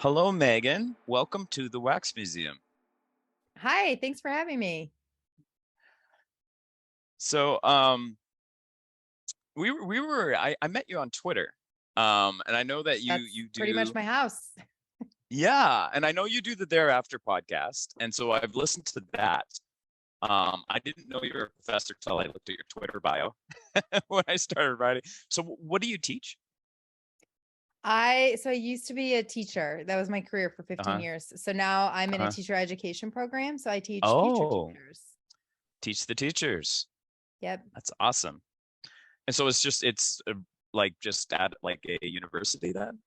Hello, Megan. Welcome to the Wax Museum. Hi, thanks for having me. So, I met you on Twitter. And I know that you That's you pretty much do, my house. yeah, and I know you do the Thereafter podcast, and so I've listened to that. I didn't know you were a professor till I looked at your Twitter bio when I started writing. So, what do you teach? I used to be a teacher. That was my career for 15 Uh-huh. years. So now I'm in a Uh-huh. teacher education program. So I teach future Oh, teachers. teach the teachers. Yep. That's awesome. And so it's like just at like a university then?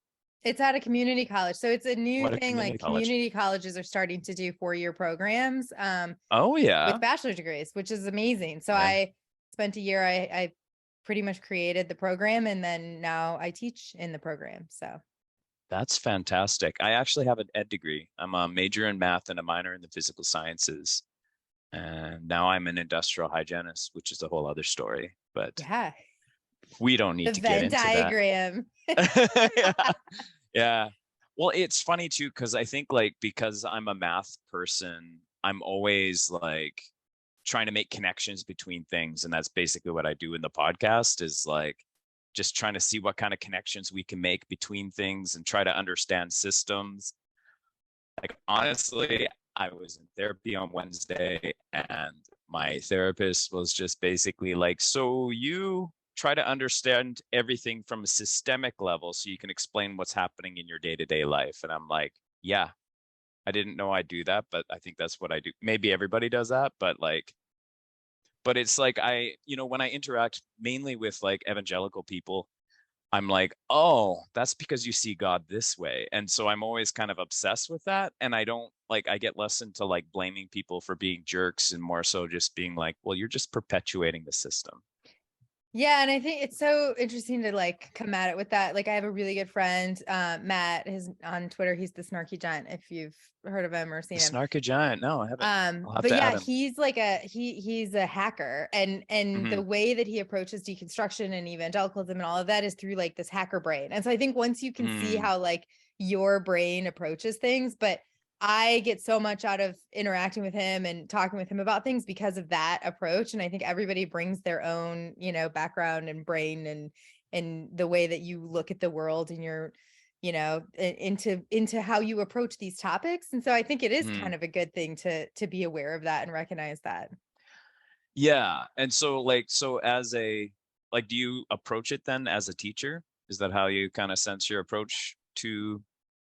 It's at a community college. So it's a new What a thing. community Like college. community colleges are starting to do 4-year programs Oh with yeah. bachelor degrees, which is amazing. So Yeah. I spent a year, I pretty much created the program and then now I teach in the program. So That's fantastic. I actually have an ed degree. I'm a major in math and a minor in the physical sciences. And now I'm an industrial hygienist, which is a whole other story, but yeah, we don't the need to get Venn into that. diagram. Yeah. Yeah. Well, it's funny too, because I think like because I'm a math person, I'm always like trying to make connections between things. And that's basically what I do in the podcast is like just trying to see what kind of connections we can make between things and try to understand systems. Like honestly, I was in therapy on Wednesday and my therapist was just basically like, so you try to understand everything from a systemic level so you can explain what's happening in your day-to-day life. And I'm like, yeah, I didn't know I do that, but I think that's what I do. Maybe everybody does that, but it's like when I interact mainly with like evangelical people, I'm like, oh, that's because you see God this way. And so I'm always kind of obsessed with that. And I don't like, I get less into like blaming people for being jerks and more so just being like, well, you're just perpetuating the system. Yeah, and I think it's so interesting to like come at it with that. Like I have a really good friend, Matt, his on Twitter, he's the snarky giant, if you've heard of him or The seen him. snarky giant. No, I haven't. I'll have But to add yeah, him. he's like he's a hacker and the Hmm. way that he approaches deconstruction and evangelicalism and all of that is through like this hacker brain. And so I think once you can see Mm, how like your brain approaches things, but I get so much out of interacting with him and talking with him about things because of that approach. And I think everybody brings their own, background and brain and the way that you look at the world and your into how you approach these topics. And so I think it is mm. kind of a good thing to be aware of that and recognize that. Yeah. And so so as a, like, do you approach it then as a teacher? Is that how you kind of sense your approach to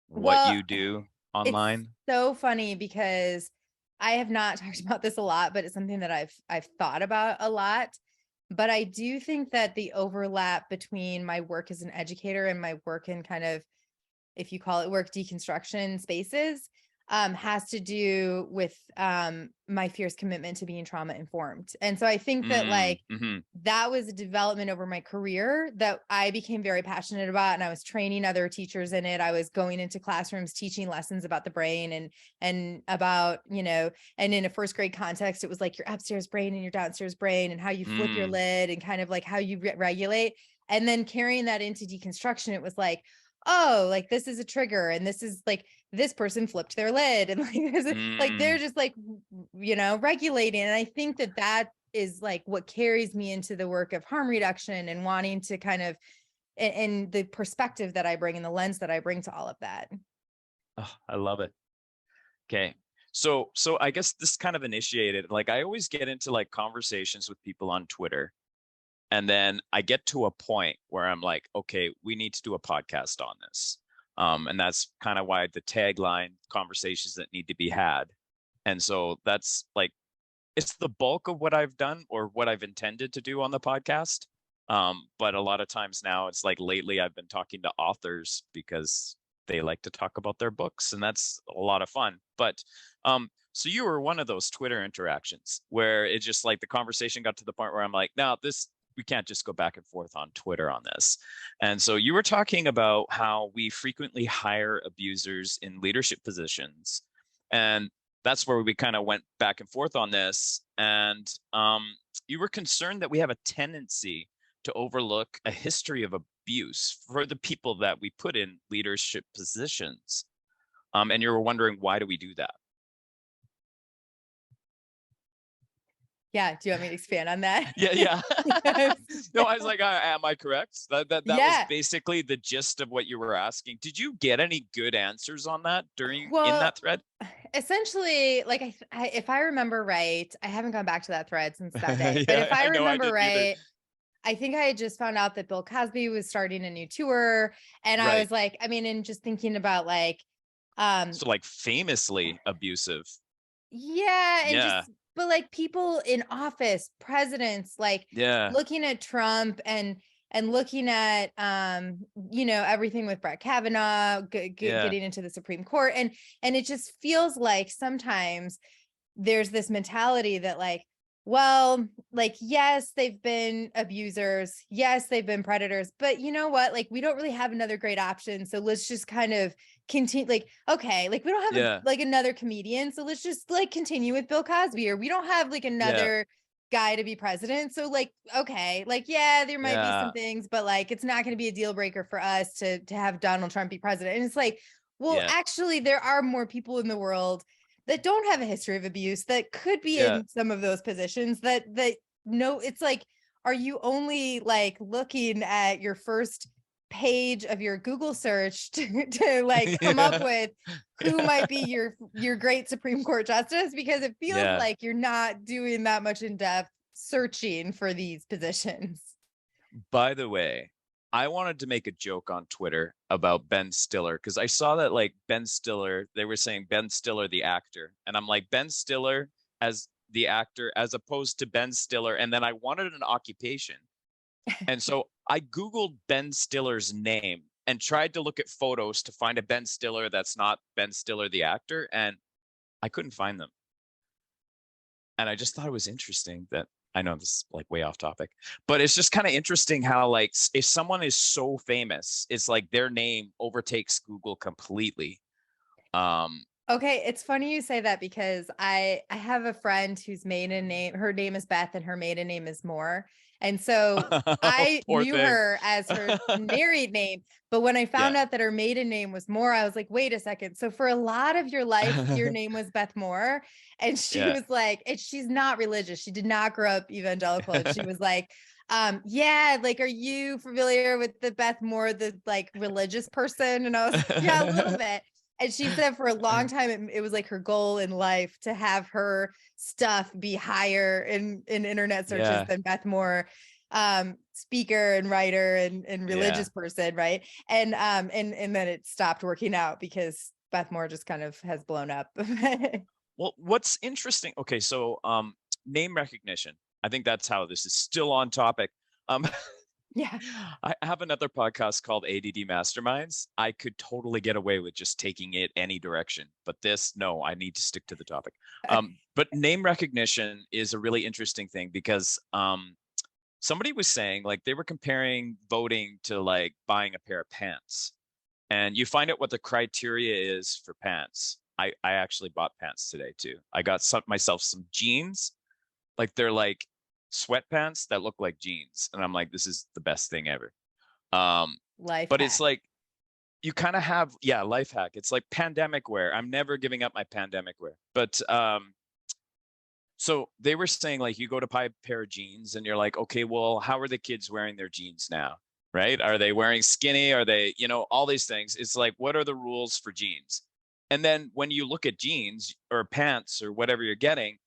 what Well, you do it's online? so funny because I have not talked about this a lot, but it's something that I've thought about a lot. But I do think that the overlap between my work as an educator and my work in kind of, if you call it work deconstruction spaces, has to do with my fierce commitment to being trauma informed. And so I think that Mm, like hmm. that was a development over my career that I became very passionate about, and I was training other teachers in it. I was going into classrooms teaching lessons about the brain and about, and in a first grade context, it was like your upstairs brain and your downstairs brain and how you flip your Mm, lid and kind of like how you regulate. And then carrying that into deconstruction, it was like, oh, like this is a trigger and this is like this person flipped their lid and like they're mm, just like regulating. And I think that that is like what carries me into the work of harm reduction and wanting to kind of and the perspective that I bring and the lens that I bring to all of that. oh, I love it. Okay. So I guess this kind of initiated, like I always get into like conversations with people on Twitter, and then I get to a point where I'm like, okay, we need to do a podcast on this. And that's kind of why the tagline conversations that need to be had. And so that's like it's the bulk of what I've done or what I've intended to do on the podcast. But a lot of times now it's like lately I've been talking to authors because they like to talk about their books, and that's a lot of fun. But so you were one of those Twitter interactions where it just like the conversation got to the point where I'm like, now this we can't just go back and forth on Twitter on this. And so you were talking about how we frequently hire abusers in leadership positions. And that's where we kind of went back and forth on this. And you were concerned that we have a tendency to overlook a history of abuse for the people that we put in leadership positions. And you were wondering, why do we do that? Yeah. Do you want me to expand on that? Yeah. Yes. No, I was like, am I correct? That was Yeah. basically the gist of what you were asking. Did you get any good answers on that in Well, that thread? essentially, like if I remember right, I haven't gone back to that thread since that day, but if Yeah, I I know I remember didn't either. right, I think I had just found out that Bill Cosby was starting a new tour. And I Right. was like, I mean, and just thinking about like, um, So like famously abusive. yeah, and Yeah. just, but like people in office, presidents, like Yeah. looking at Trump and looking at everything with Brett Kavanaugh Yeah. getting into the Supreme Court, and it just feels like sometimes there's this mentality that like, well, like, yes, they've been abusers, yes, they've been predators, but you know what, like we don't really have another great option, so let's just kind of continue. Like, okay, like we don't have Yeah. like another comedian, so let's just like continue with Bill Cosby, or we don't have like Yeah. another guy to be president, so like, okay, like, yeah, there might be some Yeah. things, but like it's not going to be a deal breaker for us to have Donald Trump be president. And it's like, well, Yeah. actually there are more people in the world that don't have a history of abuse that could be Yeah. in some of those positions that no, it's like, are you only like looking at your first page of your Google search to like come up Yeah. with who might be your great Supreme Court justice? Because it feels Yeah. like you're not doing that much in-depth searching for these positions. By the way, I wanted to make a joke on Twitter about Ben Stiller because I saw that like Ben Stiller, they were saying Ben Stiller, the actor. And I'm like, Ben Stiller as the actor, as opposed to Ben Stiller. And then I wanted an occupation. And so I Googled Ben Stiller's name and tried to look at photos to find a Ben Stiller that's not Ben Stiller, the actor. And I couldn't find them. And I just thought it was interesting that I know this is like way off topic, but it's just kind of interesting how like if someone is so famous, it's like their name overtakes Google completely. Um, Okay, it's funny you say that because I have a friend whose maiden name, her name is Beth and her maiden name is Moore. And so I Poor knew thing. her as her married name, but when I Yeah, found out that her maiden name was Moore, I was like, wait a second. So for a lot of your life, your name was Beth Moore. And she yeah, was like, she's not religious. She did not grow up evangelical. And she was like, yeah, like, are you familiar with the Beth Moore, the like religious person? And I was like, yeah, a little bit. And she said for a long time, it was like her goal in life to have her stuff be higher in internet searches yeah, than Beth Moore, speaker and writer and yeah. religious person, right? And then it stopped working out because Beth Moore just kind of has blown up. Well, what's interesting? Okay, so name recognition. I think that's how this is still on topic. Um, Yeah. I have another podcast called ADD Masterminds. I could totally get away with just taking it any direction, but this, no, I need to stick to the topic. But name recognition is a really interesting thing because somebody was saying like they were comparing voting to like buying a pair of pants, and you find out what the criteria is for pants. I actually bought pants today too. I got myself some jeans, like they're like sweatpants that look like jeans, and I'm like, this is the best thing ever. Um, Life but it's hack. like you kind of have, yeah, life hack. It's like pandemic wear. I'm never giving up my pandemic wear. But so they were saying like you go to buy a pair of jeans and you're like, okay, well, how are the kids wearing their jeans now? Right? Are they wearing skinny? Are they, all these things? It's like, what are the rules for jeans? And then when you look at jeans or pants or whatever you're getting,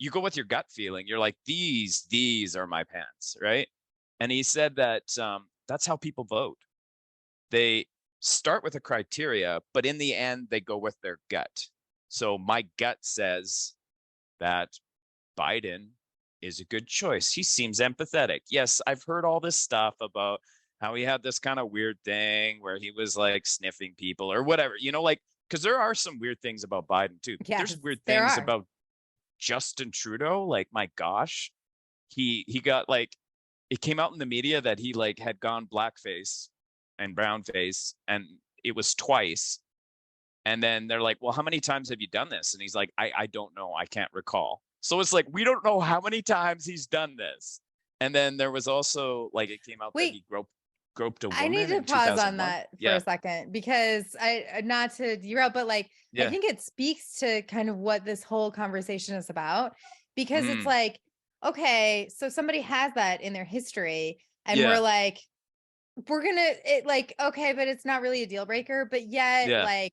you go with your gut feeling. You're like, these are my pants, right? And he said that that's how people vote. They start with a criteria, but in the end, they go with their gut. So my gut says that Biden is a good choice. He seems empathetic. Yes, I've heard all this stuff about how he had this kind of weird thing where he was like sniffing people or whatever, like, because there are some weird things about Biden too. Yes, There's weird there things are. about Justin Trudeau. Like, my gosh, he got like, it came out in the media that he like had gone blackface and brownface, and it was twice. And then they're like, well, how many times have you done this? And he's like, I don't know. I can't recall. So it's like, we don't know how many times he's done this. And then there was also like, it came out that Wait, he groped. groped a I need woman to in pause on 2001? that for a Yeah. second because not to derail, but like, I Yeah. think it speaks to kind of what this whole conversation is about because it's Mm, like, okay, so somebody has that in their history and we're yeah. like, we're gonna it like, okay, but it's not really a deal breaker, but yet Yeah. like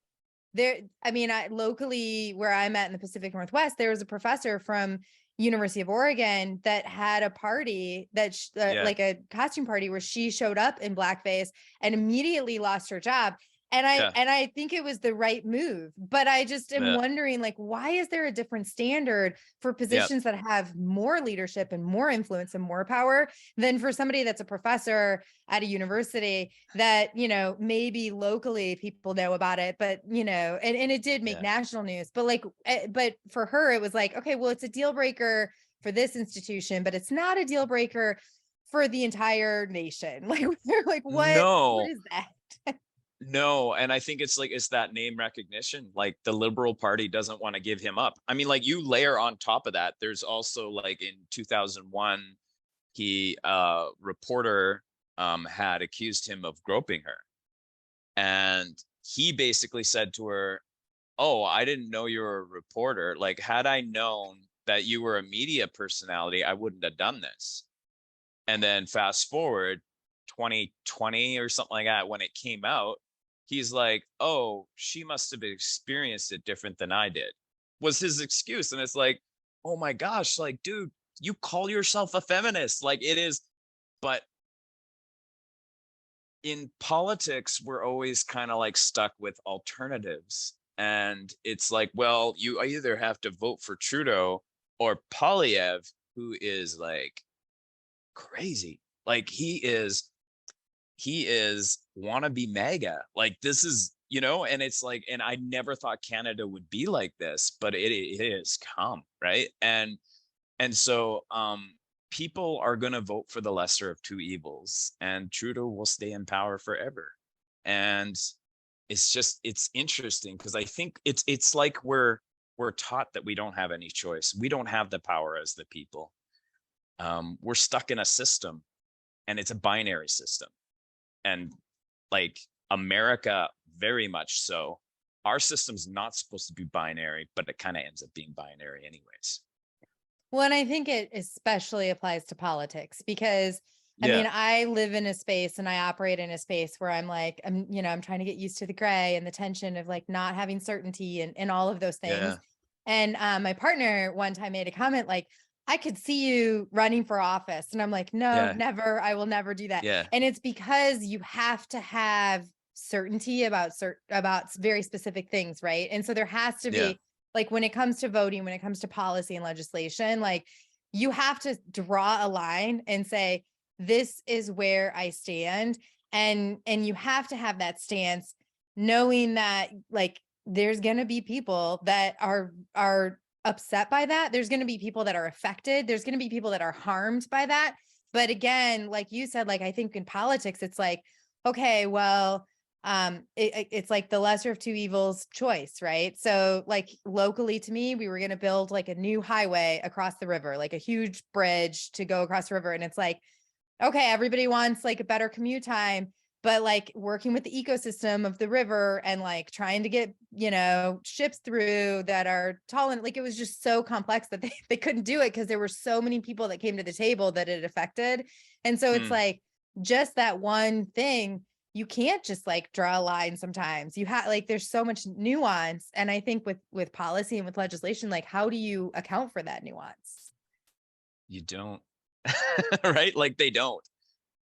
there, I mean, I locally where I'm at in the Pacific Northwest, there was a professor from University of Oregon that had a party that Yeah. like a costume party where she showed up in blackface and immediately lost her job. Yeah. And I think it was the right move, but I just am Yeah. wondering like why is there a different standard for Yeah. positions that have more leadership and more influence and more power than for somebody that's a professor at a university that, you know, maybe locally people know about it, but you know, and it did make Yeah. national news, but like, but for her, it was like, okay, well, it's a deal breaker for this institution, but it's not a deal breaker for the entire nation. Like, they're like, what No. is that? No, and I think it's that name recognition. Like the Liberal Party doesn't want to give him up. I mean, like you layer on top of that, there's also like in 2001, he reporter had accused him of groping her. And he basically said to her, "Oh, I didn't know you were a reporter. Like, had I known that you were a media personality, I wouldn't have done this." And then fast forward 2020 or something like that, when it came out, he's like, "Oh, she must have experienced it different than I did," was his excuse. And it's like, oh my gosh, like, dude, you call yourself a feminist. Like it is, but in politics, we're always kind of like stuck with alternatives. And it's like, well, you either have to vote for Trudeau or Polyev, who is like crazy. Like he is wannabe mega. Like this is, and it's like, and I never thought Canada would be like this, but it is come, right? And so people are going to vote for the lesser of two evils, and Trudeau will stay in power forever. And it's interesting because I think it's like we're taught that we don't have any choice. We don't have the power as the people. We're stuck in a system, and it's a binary system. And like America, very much so. Our system's not supposed to be binary, but it kind of ends up being binary anyways. Well, and I think it especially applies to politics because I Yeah. mean, I live in a space and I operate in a space where I'm like, I'm trying to get used to the gray and the tension of like not having certainty and all of those things. Yeah. And my partner one time made a comment like, I could see you running for office. And I'm like, no, Yeah. never. I will never do that. Yeah. And it's because you have to have certainty about about very specific things, right? And so there has to Yeah. be like when it comes to voting, when it comes to policy and legislation, like you have to draw a line and say, this is where I stand. And you have to have that stance, knowing that like there's gonna be people that are upset by that. There's gonna be people that are affected. There's gonna be people that are harmed by that. But again, like you said, like I think in politics, it's like, okay, well, it's like the lesser of two evils choice, right? So like locally to me, we were going to build like a new highway across the river, like a huge bridge to go across the river. And it's like, okay, everybody wants like a better commute time, but like working with the ecosystem of the river and like trying to get, ships through that are tall, and like it was just so complex that they couldn't do it because there were so many people that came to the table that it affected. And so it's Mm, like just that one thing, you can't just like draw a line. Sometimes you have like there's so much nuance, and I think with policy and with legislation, like how do you account for that nuance? you don't. Right? Like they don't.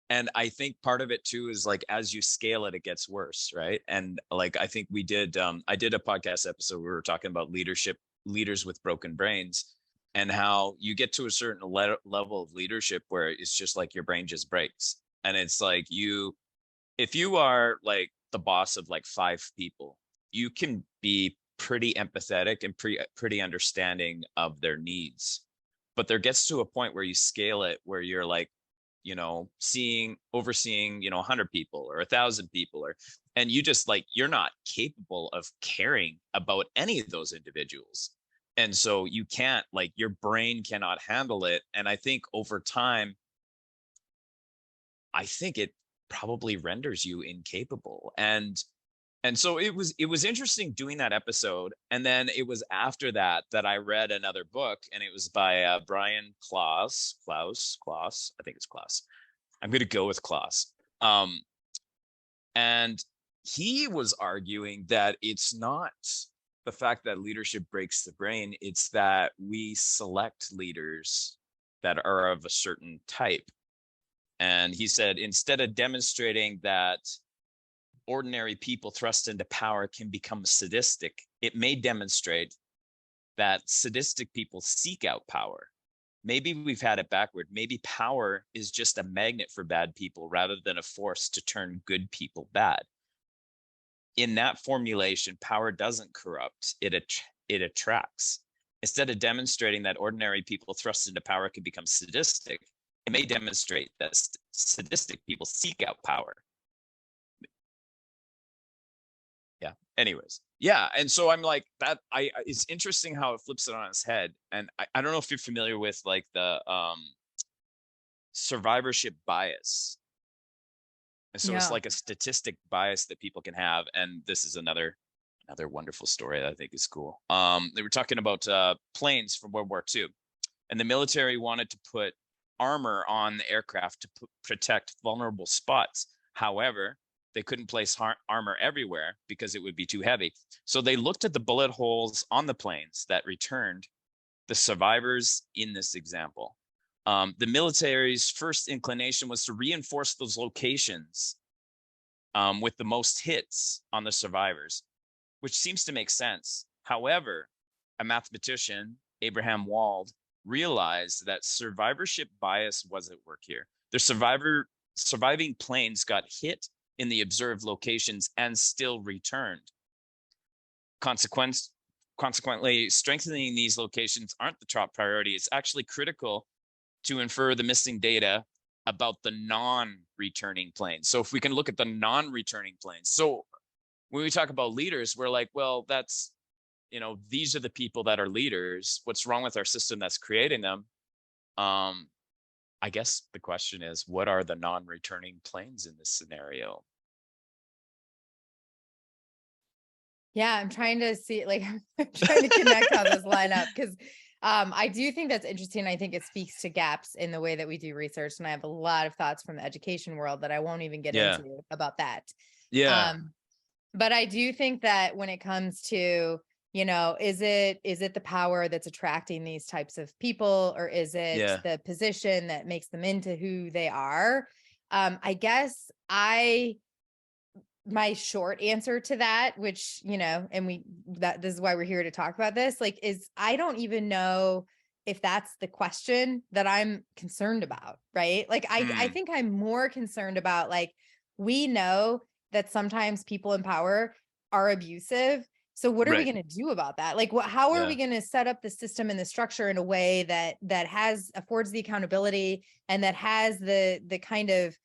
And I think part of it too is like as you scale it, it gets worse, right? And like I think I did a podcast episode where we were talking about leaders with broken brains, and how you get to a certain level of leadership where it's just like your brain just breaks. And it's like if you are like the boss of like five people, you can be pretty empathetic and pretty understanding of their needs. But there gets to a point where you scale it where you're like, overseeing, 100 people or 1,000 people, and you just like, you're not capable of caring about any of those individuals. And so you can't, like, your brain cannot handle it. And I think over time, I think probably renders you incapable. And so it was interesting doing that episode. And then it was after that that I read another book, and it was by Brian Klaus. I think it's Klaus. I'm going to go with Klaus. And he was arguing that it's not the fact that leadership breaks the brain, it's that we select leaders that are of a certain type. And he said, instead of demonstrating that ordinary people thrust into power can become sadistic, it may demonstrate that sadistic people seek out power. Maybe we've had it backward. Maybe power is just a magnet for bad people rather than a force to turn good people bad. In that formulation, power doesn't corrupt, it attracts. Instead of demonstrating that ordinary people thrust into power can become sadistic, it may demonstrate that sadistic people seek out power. Yeah. Anyways. Yeah. And so I'm like that. It's interesting how it flips it on its head. And I don't know if you're familiar with like the survivorship bias. And so it's like a statistic bias that people can have. And this is another wonderful story that I think is cool. They were talking about planes from World War II, and the military wanted to put armor on the aircraft to protect vulnerable spots. However, they couldn't place armor everywhere because it would be too heavy. So they looked at the bullet holes on the planes that returned the survivors in this example. The military's first inclination was to reinforce those locations with the most hits on the survivors, which seems to make sense. However, a mathematician, Abraham Wald, realized that survivorship bias was at work here. The surviving planes got hit in the observed locations and still returned. Consequently, strengthening these locations aren't the top priority. It's actually critical to infer the missing data about the non-returning planes. So if we can look at the non-returning planes. So when we talk about leaders, we're like, well, that's, these are the people that are leaders. What's wrong with our system that's creating them? I guess the question is, what are the non-returning planes in this scenario? Yeah, I'm trying to see, like, I'm trying to connect how this line up, because I do think that's interesting. I think it speaks to gaps in the way that we do research. And I have a lot of thoughts from the education world that I won't even get into about that. Yeah. But I do think that when it comes to, is it the power that's attracting these types of people, or is it the position that makes them into who they are? I guess my short answer to that, which, this is why we're here to talk about this, is I don't even know if that's the question that I'm concerned about. Right. Like, I think I'm more concerned about, like, we know that sometimes people in power are abusive. So what are we going to do about that? Like, how are we going to set up the system and the structure in a way that affords the accountability, and that has the kind of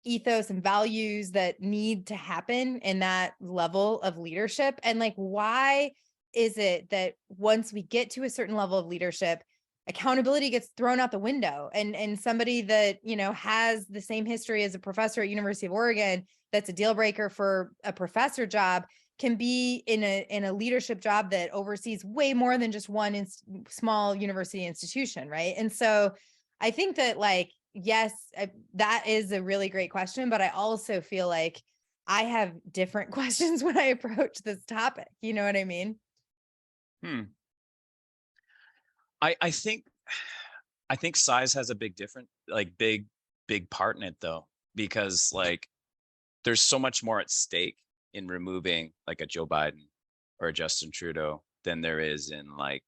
ethos and values that need to happen in that level of leadership? And like, why is it that once we get to a certain level of leadership, accountability gets thrown out the window, and somebody that, has the same history as a professor at University of Oregon, that's a deal breaker for a professor job, can be in a leadership job that oversees way more than just one small university institution, right? And so I think that, like, yes, that is a really great question, but I also feel like I have different questions when I approach this topic. You know what I mean? I think size has a big part in it, though, because like there's so much more at stake in removing like a Joe Biden or a Justin Trudeau than there is in like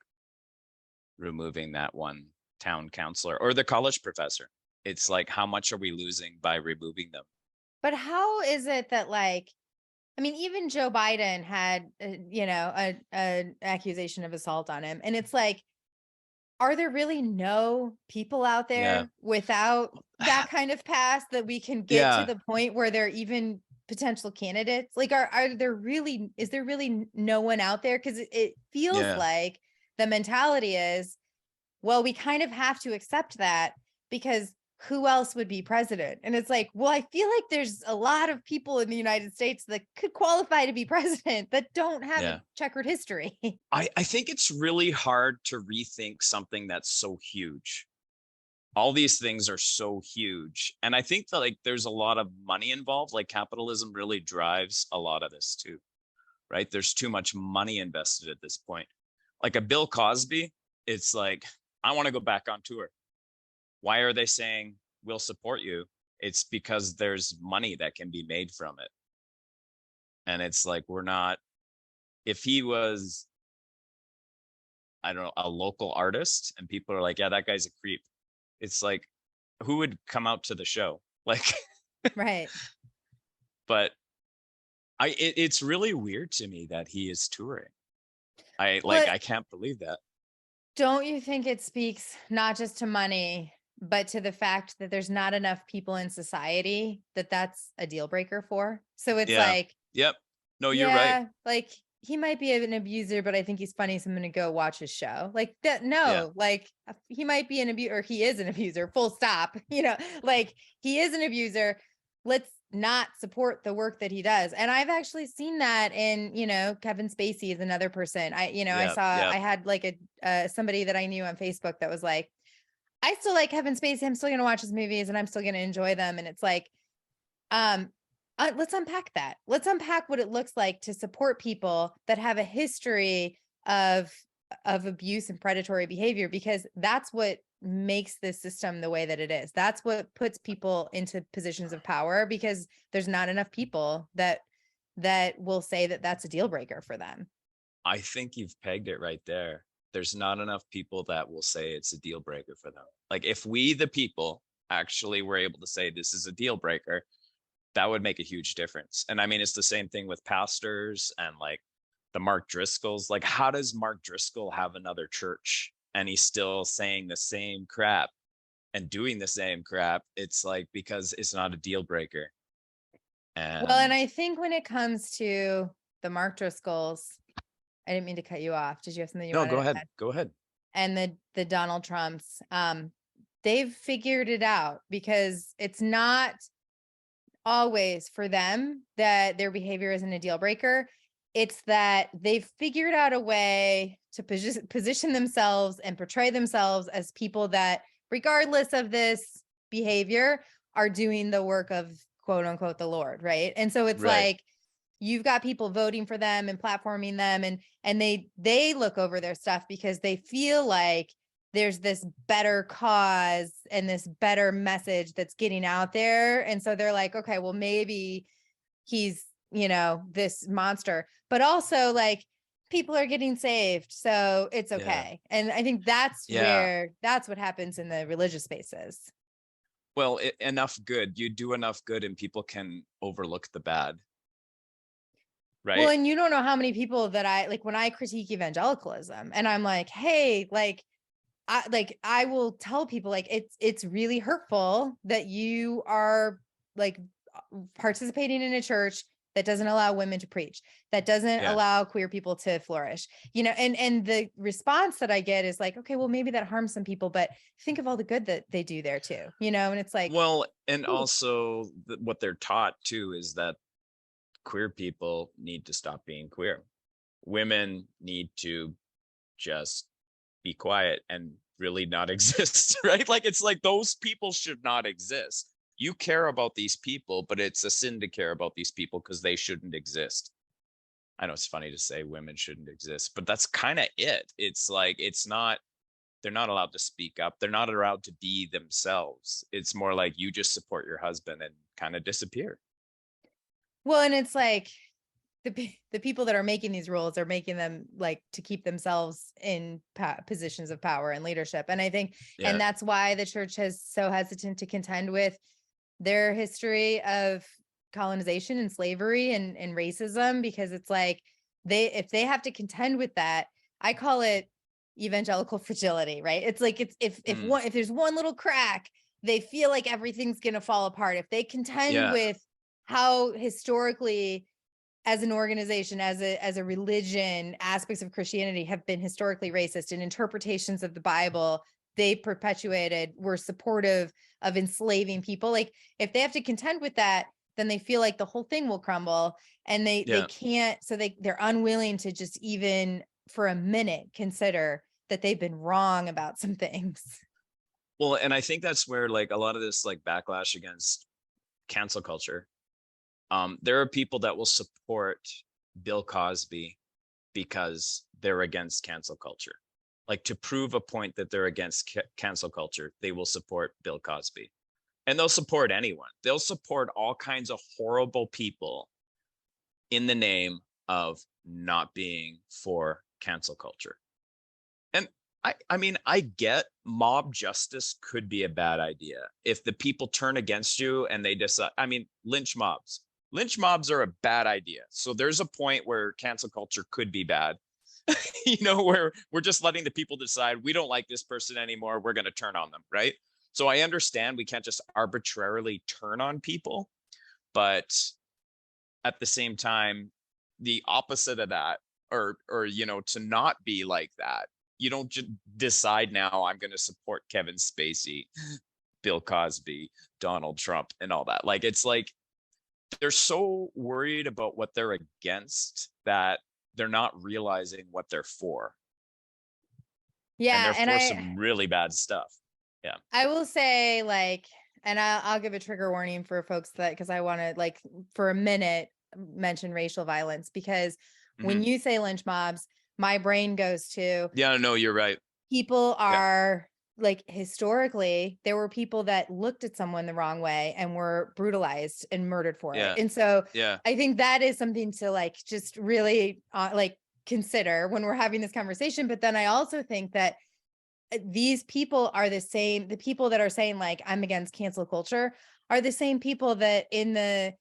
removing that one town councilor or the college professor. It's like, how much are we losing by removing them? But how is it that, like, I mean, even Joe Biden had, an accusation of assault on him. And it's like, are there really no people out there without that kind of past that we can get to the point where they're even potential candidates? Like, is there really no one out there? Because it feels like the mentality is, well, we kind of have to accept that, because who else would be president? And it's like, well, I feel like there's a lot of people in the United States that could qualify to be president that don't have Yeah. a checkered history. I think it's really hard to rethink something that's so huge. All these things are so huge. And I think that like there's a lot of money involved. Like capitalism really drives a lot of this too, right? There's too much money invested at this point. Like a Bill Cosby, it's like, I want to go back on tour. Why are they saying we'll support you? It's because there's money that can be made from it. And it's like, we're not, if he was, I don't know, a local artist and people are like, yeah, that guy's a creep. It's like, who would come out to the show? Like, Right. but it's really weird to me that he is touring. I can't believe that. Don't you think it speaks not just to money, but to the fact that there's not enough people in society that that's a deal breaker for? So it's Yeah. like, Yep. No, you're right. yeah, like he might be an abuser, but I think he's funny, so I'm going to go watch his show. Like that. No, Yeah. like he might be an abuser, or he is an abuser, full stop. Like he is an abuser. Let's not support the work that he does. And I've actually seen that in, Kevin Spacey is another person. I Yeah. saw, Yeah. I had like somebody that I knew on Facebook that was like, I still like Kevin Spacey. I'm still going to watch his movies and I'm still going to enjoy them. And it's like, let's unpack that. Let's unpack what it looks like to support people that have a history of abuse and predatory behavior, because that's what makes this system the way that it is. That's what puts people into positions of power, because there's not enough people that will say that that's a deal breaker for them. I think you've pegged it right there. There's not enough people that will say it's a deal breaker for them. Like if we, the people, actually were able to say this is a deal breaker, that would make a huge difference. And I mean, it's the same thing with pastors and like the Mark Driscolls. Like, how does Mark Driscoll have another church and he's still saying the same crap and doing the same crap? It's like, because it's not a deal breaker. And I think when it comes to the Mark Driscolls, I didn't mean to cut you off. Did you have something you wanted to add? Go ahead. And the Donald Trumps, they've figured it out, because it's not always for them that their behavior isn't a deal breaker. It's that they've figured out a way to position themselves and portray themselves as people that, regardless of this behavior, are doing the work of quote unquote the Lord, right? And so it's like, you've got people voting for them and platforming them, and they look over their stuff because they feel like there's this better cause and this better message that's getting out there. And so they're like, okay, well, maybe he's, this monster, but also like people are getting saved, so it's okay. Yeah. And I think that's that's what happens in the religious spaces. Well, enough good. You do enough good and people can overlook the bad. Right. Well, and you don't know how many people that I like when I critique evangelicalism and I'm like, hey, I will tell people like it's really hurtful that you are like participating in a church that doesn't allow women to preach, that doesn't allow queer people to flourish, and the response that I get is like, okay, well, maybe that harms some people, but think of all the good that they do there too, and it's like, well, and also what they're taught too is that queer people need to stop being queer. Women need to just be quiet and really not exist, right? Like, it's like those people should not exist. You care about these people, but it's a sin to care about these people because they shouldn't exist. I know it's funny to say women shouldn't exist, but that's kind of it. It's like, they're not allowed to speak up. They're not allowed to be themselves. It's more like you just support your husband and kind of disappear. Well, and it's like the people that are making these rules are making them like to keep themselves in positions of power and leadership. And I think, and that's why the church is so hesitant to contend with their history of colonization and slavery and racism, because it's like if they have to contend with that, I call it evangelical fragility, right? It's like if there's one little crack, they feel like everything's going to fall apart. If they contend with how historically, as an organization, as a religion, aspects of Christianity have been historically racist, and interpretations of the Bible they were supportive of enslaving people. Like if they have to contend with that, then they feel like the whole thing will crumble, and they can't, so they're unwilling to just even for a minute consider that they've been wrong about some things. Well, and I think that's where like a lot of this like backlash against cancel culture. There are people that will support Bill Cosby because they're against cancel culture. Like to prove a point that they're against cancel culture, they will support Bill Cosby. And they'll support anyone. They'll support all kinds of horrible people in the name of not being for cancel culture. And I mean, I get mob justice could be a bad idea if the people turn against you and they decide. I mean, lynch mobs are a bad idea. So there's a point where cancel culture could be bad, where we're just letting the people decide we don't like this person anymore. We're going to turn on them. Right. So I understand we can't just arbitrarily turn on people, but at the same time, the opposite of that, or to not be like that, you don't just decide now I'm going to support Kevin Spacey, Bill Cosby, Donald Trump, and all that. Like, it's like they're so worried about what they're against that they're not realizing what they're for. Yeah. And they're for some really bad stuff. Yeah. I will say, like, and I'll give a trigger warning for folks because I want to, like, for a minute mention racial violence, because when you say lynch mobs, my brain goes to, yeah, no, you're right. People are like, historically, there were people that looked at someone the wrong way and were brutalized and murdered for it. And so I think that is something to like, just really like consider when we're having this conversation. But then I also think that these people are the people that are saying like, I'm against cancel culture are the same people that in the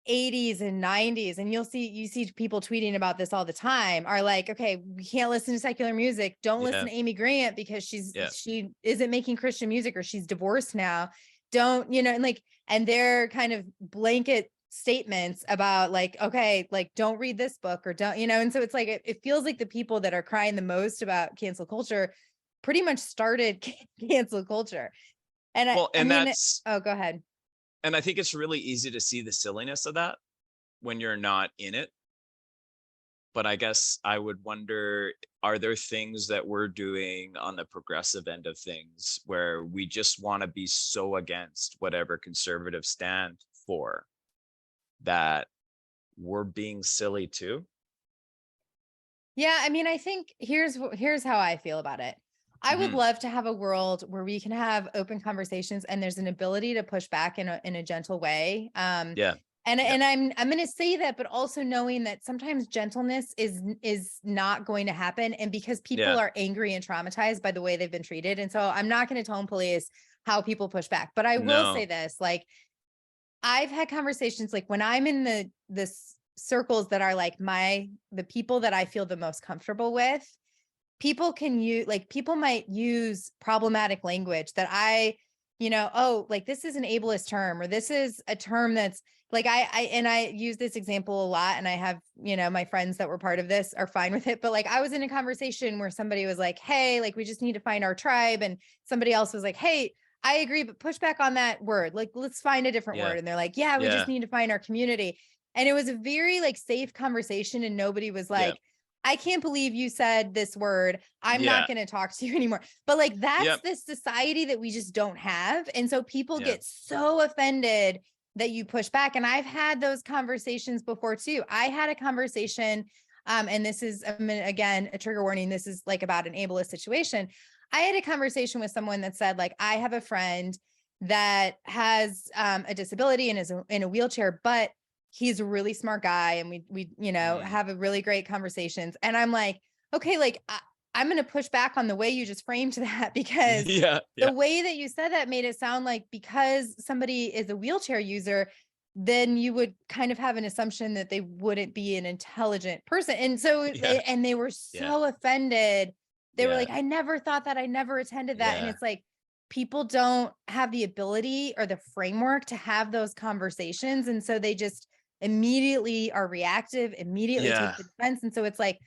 80s and 90s, and you see people tweeting about this all the time, are like, okay, we can't listen to secular music. Don't listen to Amy Grant because she isn't making Christian music, or she's divorced now. Don't, and they're kind of blanket statements about like, okay, like don't read this book or don't, and so it's like, it feels like the people that are crying the most about cancel culture pretty much started cancel culture. And go ahead. And I think it's really easy to see the silliness of that when you're not in it. But I guess I would wonder, are there things that we're doing on the progressive end of things where we just want to be so against whatever conservatives stand for that we're being silly too? Yeah, I mean, I think here's how I feel about it. I would love to have a world where we can have open conversations and there's an ability to push back in a gentle way. And I'm going to say that, but also knowing that sometimes gentleness is not going to happen. And because people are angry and traumatized by the way they've been treated. And so I'm not going to tone police how people push back, but I will say this, like, I've had conversations, like when I'm in the circles that are like the people that I feel the most comfortable with, people might use problematic language that like this is an ableist term, or this is a term that's like, I use this example a lot, and I have, my friends that were part of this are fine with it. But like, I was in a conversation where somebody was like, hey, like, we just need to find our tribe. And somebody else was like, hey, I agree, but push back on that word. Like, let's find a different word. And they're like, yeah, we just need to find our community. And it was a very like safe conversation. And nobody was like, I can't believe you said this word. I'm not going to talk to you anymore. But like, that's this society that we just don't have. And so people get so offended that you push back. And I've had those conversations before too. I had a conversation, and this is, again, a trigger warning. This is like about an ableist situation. I had a conversation with someone that said, like, I have a friend that has a disability and is in a wheelchair, but he's a really smart guy. And we have a really great conversations. And I'm like, okay, like I'm going to push back on the way you just framed that, because the way that you said that made it sound like because somebody is a wheelchair user, then you would kind of have an assumption that they wouldn't be an intelligent person. And so, and they were so offended. They were like, I never thought that. I never attended that. And it's like, people don't have the ability or the framework to have those conversations. And so they just immediately are reactive, immediately take the defense. And so it's like,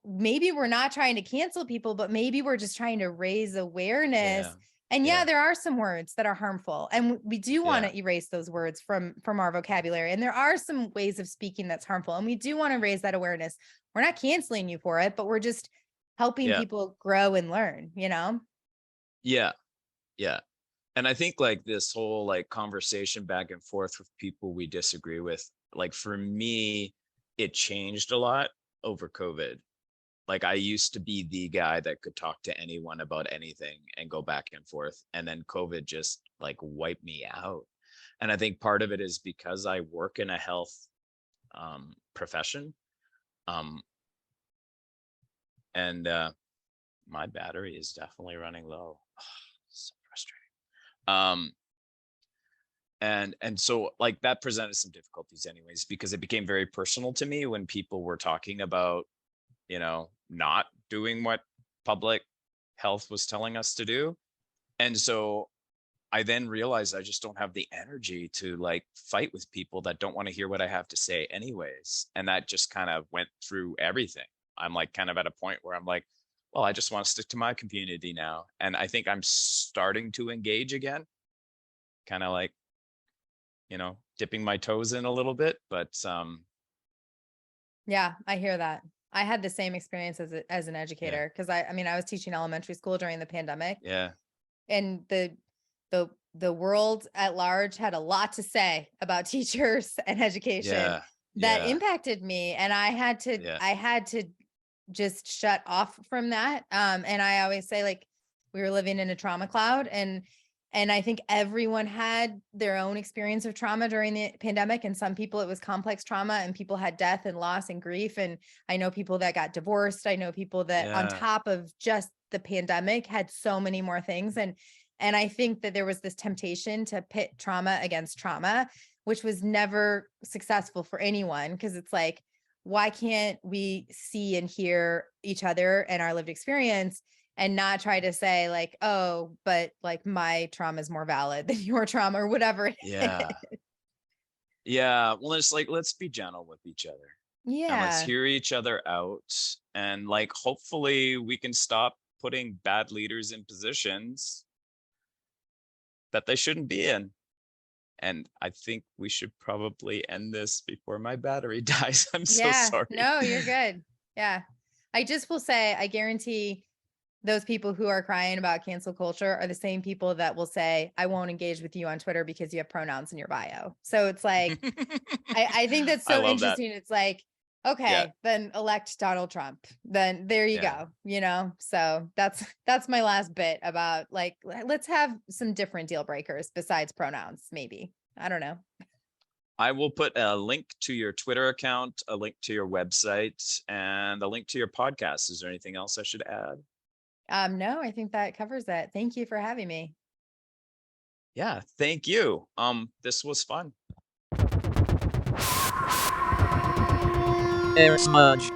maybe we're not trying to cancel people, but maybe we're just trying to raise awareness. Yeah. And yeah, Yeah. there are some words that are harmful, and we do want Yeah. to erase those words from our vocabulary. And there are some ways of speaking that's harmful, and we do want to raise that awareness. We're not canceling you for it, but we're just helping Yeah. people grow and learn, you know? Yeah. Yeah. And I think like this whole like conversation back and forth with people we disagree with, like for me, it changed a lot over COVID. Like I used to be the guy that could talk to anyone about anything and go back and forth. And then COVID just like wiped me out. And I think part of it is because I work in a health profession. Um, and my battery is definitely running low. So frustrating. Um, and so like that presented some difficulties anyways, because it became very personal to me when people were talking about, not doing what public health was telling us to do. And so I then realized I just don't have the energy to like fight with people that don't want to hear what I have to say anyways. And that just kind of went through everything. I'm like kind of at a point where I'm like, well, I just want to stick to my community now. And I think I'm starting to engage again, kind of like, dipping my toes in a little bit, but Yeah, I hear that. I had the same experience as an yeah, educator, because I mean, I was teaching elementary school during the pandemic, yeah, and the world at large had a lot to say about teachers and education yeah, that yeah, impacted me, and yeah, I had to just shut off from that. And I always say, like, we were living in a trauma cloud, and I think everyone had their own experience of trauma during the pandemic. And some people, it was complex trauma, and people had death and loss and grief. And I know people that got divorced. I know people that on yeah, top of just the pandemic had so many more things. And I think that there was this temptation to pit trauma against trauma, which was never successful for anyone. Cause it's like, why can't we see and hear each other and our lived experience, and not try to say like, oh, but like my trauma is more valid than your trauma, or whatever. yeah, yeah. Well, it's like, let's be gentle with each other and let's Yeah. hear each other out. And like, hopefully we can stop putting bad leaders in positions that they shouldn't be in. And I think we should probably end this before my battery dies. I'm so Yeah. sorry. No, you're good. Yeah. I just will say, I guarantee those people who are crying about cancel culture are the same people that will say, I won't engage with you on Twitter because you have pronouns in your bio. So it's like, I think that's I so love that. interesting. It's like, Yeah. okay, then elect Donald Trump. Then there you Yeah. go, So that's my last bit about, like, let's have some different deal breakers besides pronouns, maybe. I don't know. I will put a link to your Twitter account, a link to your website, and a link to your podcast. Is there anything else I should add? No, I think that covers that. Thank you for having me. Yeah, thank you. This was fun. Air Smudge.